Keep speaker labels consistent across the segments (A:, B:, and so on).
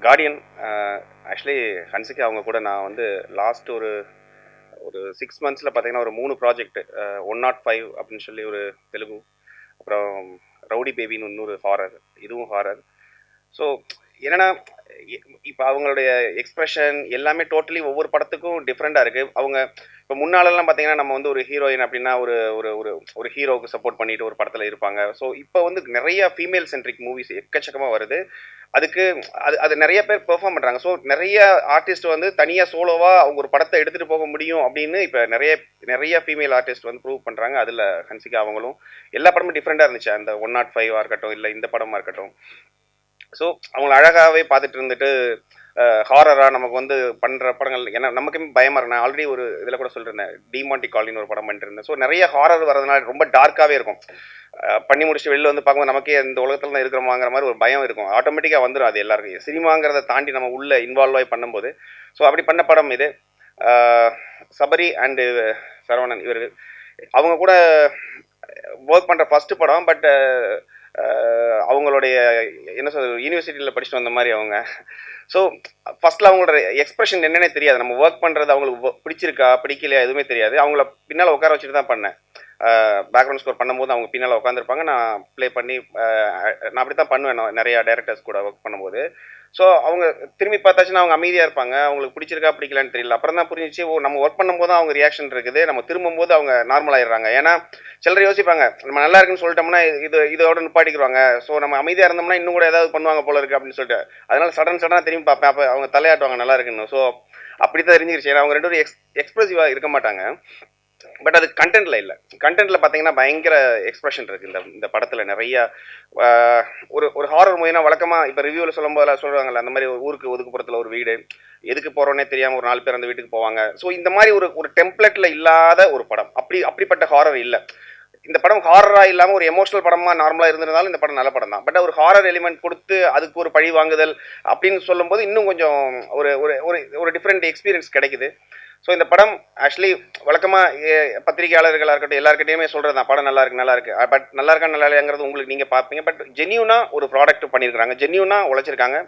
A: Guardian actually Hansika அவங்க கூட நான் வந்து லாஸ்ட் ஒரு ஒரு 6 மந்த்ஸில் பார்த்தீங்கன்னா ஒரு 3 ப்ராஜெக்ட் 105 அப்படின்னு சொல்லி ஒரு தெலுங்கு, அப்புறம் ரவுடி பேபின்னு இன்னொரு ஹாரர், இதுவும் ஹாரர். ஸோ என்னன்னா இப்போ அவங்களுடைய எக்ஸ்பிரஷன் எல்லாமே டோட்டலி ஒவ்வொரு படத்துக்கும் டிஃப்ரெண்ட்டாக இருக்குது. அவங்க இப்போ முன்னாலெல்லாம் பார்த்தீங்கன்னா நம்ம வந்து ஒரு ஹீரோயின் அப்படின்னா ஒரு ஒரு ஒரு ஒரு ஹீரோவுக்கு சப்போர்ட் பண்ணிட்டு ஒரு படத்தில் இருப்பாங்க. ஸோ இப்போ வந்து நிறைய ஃபீமேல் சென்ட்ரிக் மூவிஸ் எக்கச்சக்கமாக வருது. அதுக்கு அது அது நிறைய பேர் பெர்ஃபார்ம் பண்ணுறாங்க. ஸோ நிறைய ஆர்டிஸ்ட் வந்து தனியாக சோலோவாக அவங்க ஒரு படத்தை எடுத்துகிட்டு போக முடியும் அப்படின்னு இப்போ நிறைய நிறைய ஃபீமேல் ஆர்டிஸ்ட் வந்து ப்ரூவ் பண்ணுறாங்க. அதில் ஹன்சிகா அவங்களும் எல்லா படமும் டிஃப்ரெண்ட்டாக இருந்துச்சு. அந்த 105 இருக்கட்டும், இல்லை இந்த படமாக இருக்கட்டும். ஸோ அவங்கள அழகாகவே பார்த்துட்டு இருந்துட்டு ஹாரராக நமக்கு வந்து பண்ணுற படங்கள் ஏன்னா நமக்குமே பயமாக இருக்கு. நான் ஆல்ரெடி ஒரு இதில் கூட சொல்லியிருந்தேன், டிமாண்டி காலின்னு ஒரு படம் பண்ணிட்டு இருந்தேன். ஸோ நிறைய ஹாரர் வரதுனால ரொம்ப டார்க்காகவே இருக்கும். பண்ணி முடிச்சுட்டு வெளில வந்து பார்க்கும்போது நமக்கே இந்த உலகத்தில் தான் இருக்கிறோமாங்கிற மாதிரி ஒரு பயம் இருக்கும். ஆட்டோமேட்டிக்காக வந்துடும் அது எல்லாருக்கும். சினிமாங்கிறத தாண்டி நம்ம உள்ளே இன்வால்வ் ஆகி பண்ணும்போது. ஸோ அப்படி பண்ண படம் இது. சபரி அண்டு சரவணன் இவர் அவங்க கூட ஒர்க் பண்ணுற ஃபஸ்ட்டு படம். பட் அவங்களுடைய என்ன சொல்றது, யூனிவர்சிட்டியில் படிச்சுட்டு வந்த மாதிரி அவங்க. ஸோ ஃபர்ஸ்ட்ல அவங்களோட எக்ஸ்பிரஷன் என்னன்னே தெரியாது. நம்ம ஒர்க் பண்ணுறது அவங்களுக்கு பிடிச்சிருக்கா பிடிக்கலையா எதுவுமே தெரியாது. அவங்கள பின்னால் உட்கார வச்சுட்டு தான் பண்ணேன். பேக்ரவுண்ட் ஸ்கோர் பண்ணும்போது அவங்க பின்னால் உட்காந்துருப்பாங்க, நான் ப்ளே பண்ணி நான் அப்படி தான் பண்ணுவேன் நான் நிறையா டேரக்டர்ஸ் கூட ஒர்க் பண்ணும்போது. ஸோ அவங்க திரும்பி பார்த்தாச்சுன்னா அவங்க அமைதியாக இருப்பாங்க. அவங்களுக்கு பிடிச்சிருக்கா பிடிக்கலான்னு தெரியல. அப்புறம் தான் புரிஞ்சிச்சு, ஓ நம்ம ஒர்க் பண்ணும்போது தான் அவங்க ரியாக்ஷன் இருக்குது, நம்ம திரும்பும்போது அவங்க நார்மல் ஆயிடுறாங்க. ஏன்னா சிலர் யோசிப்பாங்க, நம்ம நல்லா இருக்குன்னு சொல்லிட்டோம்னா இதோட நிப்பாட்டிக்குவாங்க. ஸோ நம்ம அமைதியாக இருந்தோம்னா இன்னும் கூட ஏதாவது பண்ணுவாங்க போல இருக்கு அப்படின்னு சொல்லிட்டு, அதனால சடனாக திரும்பி பார்ப்பேன். அப்போ அவங்க தலையாட்டுவாங்க நல்லா இருக்குன்னு. ஸோ அப்படி தான் தெரிஞ்சிருச்சு. ஏன்னா அவங்க ரெண்டு பேரும் எக்ஸ்பிரசிவாக இருக்க மாட்டாங்க. பட் அது கண்டென்ட்ல இல்லை. கண்டென்ட்ல பார்த்தீங்கன்னா பயங்கர எக்ஸ்பிரஷன் இருக்கு இந்த படத்தில் நிறைய. ஒரு ஒரு ஹாரர் மூவினா வழக்கமாக இப்போ ரிவ்யூவில் சொல்லும்போது சொல்லுவாங்கல்ல, அந்த மாதிரி ஒரு ஊருக்கு ஒதுக்குப்புறத்தில் ஒரு வீடு, எதுக்கு போகிறோன்னே தெரியாமல் ஒரு 4 பேர் அந்த வீட்டுக்கு போவாங்க. ஸோ இந்த மாதிரி ஒரு ஒரு டெம்ப்ளெட்டில் இல்லாத ஒரு படம். அப்படிப்பட்ட ஹாரர் இல்லை இந்த படம். ஹாரரா இல்லாமல் ஒரு எமோஷனல் படமாக நார்மலாக இருந்திருந்தாலும் இந்த படம் நல்ல படம் தான். பட் ஒரு ஹாரர் எலிமெண்ட் கொடுத்து அதுக்கு ஒரு பழி வாங்குதல் அப்படின்னு சொல்லும்போது இன்னும் கொஞ்சம் ஒரு ஒரு ஒரு டிஃப்ரெண்ட் எக்ஸ்பீரியன்ஸ் கிடைக்குது. ஸோ இந்த படம் ஆக்சுவலி வழக்கமாக பத்திரிகையாளர்களாக இருக்கட்டும் எல்லாருக்கிட்டையுமே சொல்கிறது தான், படம் நல்லா இருக்கு. பட் நல்லா இருக்கா நல்லா இல்லையாங்கிறது உங்களுக்கு நீங்கள் பார்ப்பீங்க. பட் ஜென்யூனாக ஒரு ப்ராடக்ட் பண்ணியிருக்காங்க, ஜென்யூனாக உழைச்சிருக்காங்க.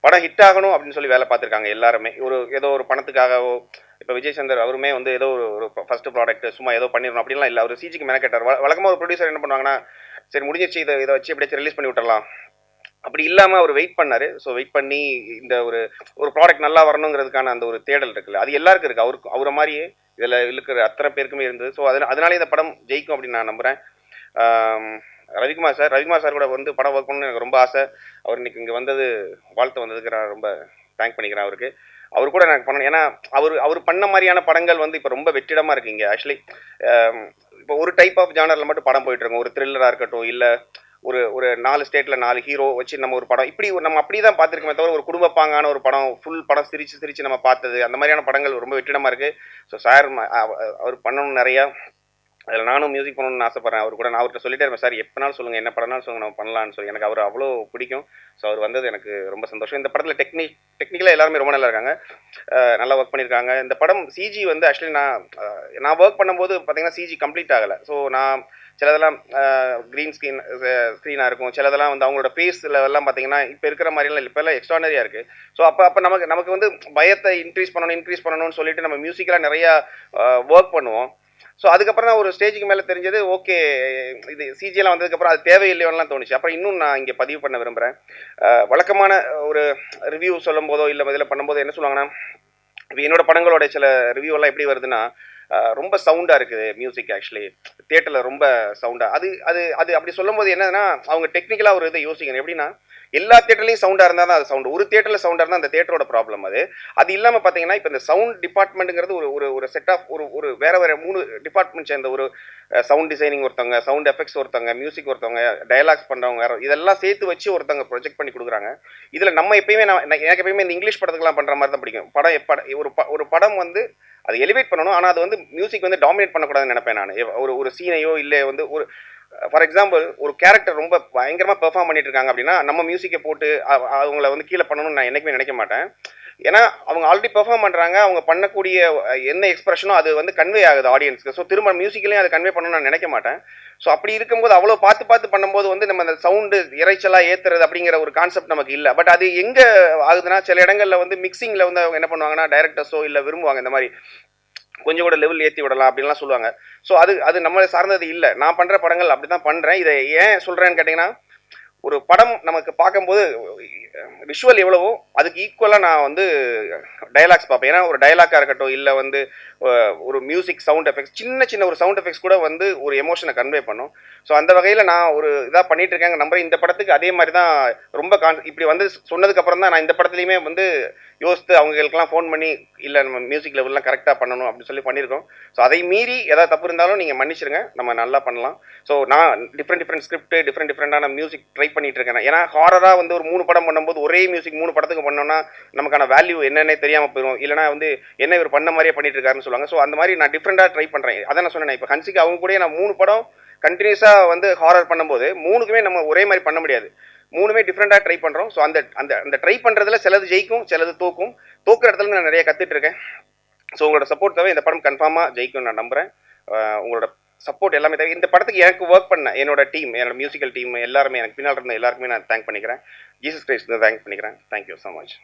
A: படம் ஹிட் ஆகணும் அப்படின்னு சொல்லி வேலை பார்த்துருக்காங்க எல்லாருமே. ஏதோ ஒரு பணத்துக்காகவோ, இப்போ விஜய் சந்தர் அவருமே வந்து ஏதோ ஒரு ஃபர்ஸ்ட் ப்ராடக்ட் சும்மா ஏதோ பண்ணிடணும் அப்படின்லாம் இல்லை. அவர் சிஜிக்கு மெனக்கட்டார். வழக்கமாக ஒரு ப்ரொடியூசர் என்ன பண்ணுவாங்கன்னா, சரி முடிஞ்சிச்சு, இதை வச்சு எப்படியாச்சும் ரிலீஸ் பண்ணி விட்டுறலாம் அப்படி இல்லாமல் அவர் வெயிட் பண்ணார். ஸோ வெயிட் பண்ணி இந்த ஒரு ஒரு ப்ராடக்ட் நல்லா வரணுங்கிறதுக்கான அந்த ஒரு தேடல் இருக்குல்ல, அது எல்லாருக்கும் இருக்குது. அவரை மாதிரியே இதில் இருக்கிற அத்தனை பேருக்குமே இருந்தது. ஸோ அதனாலே இந்த படம் ஜெயிக்கும் அப்படின்னு நான் நம்புகிறேன். ரவிக்குமார் சார் கூட வந்து படம் ஒர்க் பண்ணணும்னு எனக்கு ரொம்ப ஆசை. அவர் இன்னைக்கு இங்கே வந்தது, வாழ்த்து வந்ததுக்கு நான் ரொம்ப தேங்க் பண்ணிக்கிறேன் அவருக்கு. அவர் கூட எனக்கு பண்ணணும். ஏன்னா அவர் பண்ண மாதிரியான படங்கள் வந்து இப்போ ரொம்ப வெற்றிடமாக இருக்குங்க. ஆக்சுவலி இப்போ ஒரு டைப் ஆஃப் ஜானரில் மட்டும் படம் போயிட்டு இருக்கோம். ஒரு த்ரில்லராக இருக்கட்டும், இல்லை ஒரு ஒரு 4 ஸ்டேட்டில் 4 ஹீரோ வச்சு நம்ம ஒரு படம் இப்படி நம்ம அப்படி தான் பார்த்துருக்கோமே தவிர ஒரு குடும்பப்பாங்கான ஒரு படம் ஃபுல் படம் சிரிச்சு நம்ம பார்த்தது அந்த மாதிரியான படங்கள் ரொம்ப வெற்றிடமாக இருக்குது. ஸோ சார் அவர் பண்ணணும் நிறையா. அதில் நானும் மியூசிக் பண்ணணும்னு ஆசைப்பட்றேன். அவர் கூட நான் அவர்கிட்ட சொல்லிட்டே இருப்பேன், சார் எப்போனாலும் சொல்லுங்கள், என்ன படம்னாலும் சொல்லுங்கள், நம்ம பண்ணலான்னு சொல்லி. எனக்கு அவர் அவ்வளோ பிடிக்கும். ஸோ அவர் வந்தது எனக்கு ரொம்ப சந்தோஷம். இந்த படத்தில் டெக்னிக்கலாக எல்லாருமே ரொம்ப நல்லா இருக்காங்க, நல்லா ஒர்க் பண்ணியிருக்காங்க. இந்த படம் சிஜி வந்து ஆக்சுவலி நான் ஒர்க் பண்ணும்போது பார்த்தீங்கன்னா சிஜி கம்ப்ளீட் ஆகலை. ஸோ நான் சிலதெல்லாம் க்ரீன் ஸ்க்ரீனாக இருக்கும், சிலதெல்லாம் வந்து அவங்களோட ஃபேஸில் எல்லாம் பார்த்தீங்கன்னா இப்போ இருக்கிற மாதிரிலாம் இப்போல்லாம் எக்ஸ்ட்ரானரியாக இருக்குது. ஸோ அப்போ நமக்கு வந்து பயத்தை இன்க்ரீஸ் பண்ணணும்னு சொல்லிட்டு நம்ம மியூசிக்கலாக நிறையா ஒர்க் பண்ணுவோம். ஸோ அதுக்கப்புறம் தான் ஒரு ஸ்டேஜுக்கு மேலே தெரிஞ்சது, ஓகே இது சிஜியெல்லாம் வந்ததுக்கப்புறம் அது தேவையில்லையோலாம் தோணுச்சு. அப்புறம் இன்னும் நான் இங்கே பதிவு பண்ண விரும்புகிறேன். வழக்கமான ஒரு ரிவ்யூ சொல்லும் போதோ இல்லை இதில் பண்ணும்போதோ என்ன சொல்லுவாங்கன்னா, இப்போ என்னோட படங்களோட சில ரிவ்யூவெல்லாம் எப்படி வருதுன்னா, ரொம்ப சவுண்டாக இருக்குது மியூசிக். ஆக்சுவலி தியேட்டரில் ரொம்ப சவுண்டாக அது அது அது அப்படி சொல்லும்போது என்னதுன்னா, அவங்க டெக்னிக்கலாக ஒரு இதை யோசிக்கணும். எப்படின்னா, எல்லா தியேட்டர்லையும் சவுண்டாக இருந்தால் தான் அது சவுண்டு. ஒரு தியேட்டரில் சவுண்டாக இருந்தால் அந்த தியேட்டரோட ப்ராப்ளம் அது. அது இல்லாமல் பார்த்தீங்கன்னா, இப்போ இந்த சவுண்ட் டிபார்ட்மெண்ட்டுங்கிறது ஒரு ஒரு ஒரு செட் ஆஃப் ஒரு வேறு 3 டிபார்ட்மெண்ட் சேர்ந்த ஒரு சவுண்ட் டிசைனிங் ஒருத்தவங்க, சவுண்ட் எஃபெக்ட்ஸ் ஒருத்தவங்க, மியூசிக் ஒருத்தவங்க, டயலாக்ஸ் பண்ணுறவங்க, இதெல்லாம் சேர்த்து வச்சு ஒருத்தவங்க ப்ரொஜெக்ட் பண்ணி கொடுக்குறாங்க. இதில் நம்ம எப்பயுமே எனக்கு எப்பயுமே இந்த இங்கிலீஷ் படத்துக்குலாம் பண்ணுற மாதிரி தான் பிடிக்கும். ஒரு படம் வந்து அது எலிவேட் பண்ணணும், ஆனால் அது வந்து மியூசிக் வந்து டாமினேட் பண்ணக்கூடாதுன்னு நினைப்பேன் நான். ஒரு சீனையோ இல்லை வந்து ஒரு ஃபார் எக்ஸாம்பிள் ஒரு கேரக்டர் ரொம்ப பயங்கரமாக பெர்ஃபார்ம் பண்ணிட்டு இருக்காங்க அப்படின்னா நம்ம மியூசிக்கை போட்டு அவங்கள வந்து கீழே பண்ணணும்னு நான் என்றைக்குமே நினைக்க மாட்டேன். ஏன்னா அவங்க ஆல்ரெடி பெர்ஃபார்ம் பண்ணுறாங்க, அவங்க பண்ணக்கூடிய என்ன எக்ஸ்பிரஷனோ அது வந்து கன்வே ஆகுது ஆடியன்ஸ்க்கு. ஸோ திரும்ப மியூசிக்லேயும் அதை கன்வே பண்ணணும்னு நான் நினைக்க மாட்டேன். ஸோ அப்படி இருக்கும்போது அவ்வளோ பார்த்து பார்த்து பண்ணும்போது வந்து நம்ம அந்த சவுண்டு இறைச்சலாக ஏற்றுறது அப்படிங்கிற ஒரு கான்செப்ட் நமக்கு இல்லை. பட் அது எங்கே ஆகுதுன்னா, சில இடங்களில் வந்து மிக்சிங்கில் வந்து அவங்க என்ன பண்ணுவாங்கன்னா, டைரக்டர்ஸோ இல்லை விரும்புவாங்க இந்த மாதிரி கொஞ்சம் கூட லெவல் ஏற்றி விடலாம் அப்படின்லாம் சொல்லுவாங்க. ஸோ அது அது நம்மளை சார்ந்தது இல்லை. நான் பண்ணுற படங்கள் அப்படி தான் பண்ணுறேன். இதை ஏன் சொல்கிறேன்னு கேட்டிங்கன்னா, ஒரு படம் நமக்கு பார்க்கும்போது விஷுவல் எவ்வளவோ அதுக்கு ஈக்குவலாக நான் வந்து டயலாக்ஸ் பார்ப்பேன். ஏன்னா ஒரு டயலாக்காக இருக்கட்டும், இல்லை வந்து ஒரு மியூசிக் சவுண்ட் எஃபெக்ட்ஸ், சின்ன சின்ன ஒரு சவுண்ட் எஃபெக்ட்ஸ் கூட வந்து ஒரு எமோஷனை கன்வே பண்ணும். ஸோ அந்த வகையில் நான் ஒரு இதாக பண்ணிட்டு இருக்கேங்க. நம்புறேன் இந்த படத்துக்கு அதே மாதிரி தான் ரொம்ப இப்படி வந்து சொன்னதுக்கப்புறம் தான் நான் இந்த படத்துலையுமே வந்து யோசித்து அவங்களுக்கெல்லாம் ஃபோன் பண்ணி இல்லை நம்ம மியூசிக் லெவல்லாம் கரெக்டாக பண்ணணும் அப்படின்னு சொல்லி பண்ணியிருக்கோம். ஸோ அதை மீறி ஏதாவது தப்பு இருந்தாலும் நீங்கள் மன்னிச்சிருங்க, நம்ம நல்லா பண்ணலாம். ஸோ நான் டிஃப்ரெண்ட் ஸ்கிரிப்ட் டிஃப்ரெண்டான மியூசிக் ட்ரை பண்ணிட்டு இருக்கேன். ஏன்னா ஹாரராக வந்து ஒரு 3 படம் பண்ணும்போது ஒரே மியூசிக் 3 படத்துக்கு பண்ணோம்னா நமக்கான வேல்யூ என்னன்னே தெரியாமல் போயிடும். இல்லைனா வந்து என்ன இவர் பண்ண மாதிரியே பண்ணிட்டு இருக்காருன்னு சொல்லுவாங்க. ஸோ அந்த மாதிரி நான் டிஃப்ரெண்டாக ட்ரை பண்ணுறேன். அதான் நான் சொன்னேன், இப்போ ஹன்சிகா அவங்க கூட நான் 3 படம் கண்டினியூஸாக வந்து ஹாரர் பண்ணும்போது 3க்குமே நம்ம ஒரே மாதிரி பண்ண முடியாது. 3மே டிஃப்ரெண்டாக ட்ரை பண்ணுறோம். ஸோ அந்த அந்த அந்த ட்ரை பண்ணுறதுல சிலது ஜெயிக்கும், சிலது தோக்கும். தோக்குற இடத்துல நான் நிறைய கற்றுட்டு இருக்கேன். ஸோ உங்களோட சப்போர்ட் தேவை. இந்த படம் கன்ஃபார்மாக ஜெயிக்கும் நான் நம்புகிறேன். உங்களோட சப்போர்ட் எல்லாமே தேவை. இந்த படத்துக்கு எனக்கு ஒர்க் பண்ண என்னோட டீம், என்னோட மியூசிக்கல் டீம் எல்லாருமே, எனக்கு பின்னால் இருந்த எல்லாருக்குமே நான் தேங்க் பண்ணிக்கிறேன். ஜீசஸ் கிரைஸ்ட் தேங்க் பண்ணிக்கிறேன். Thank you so much.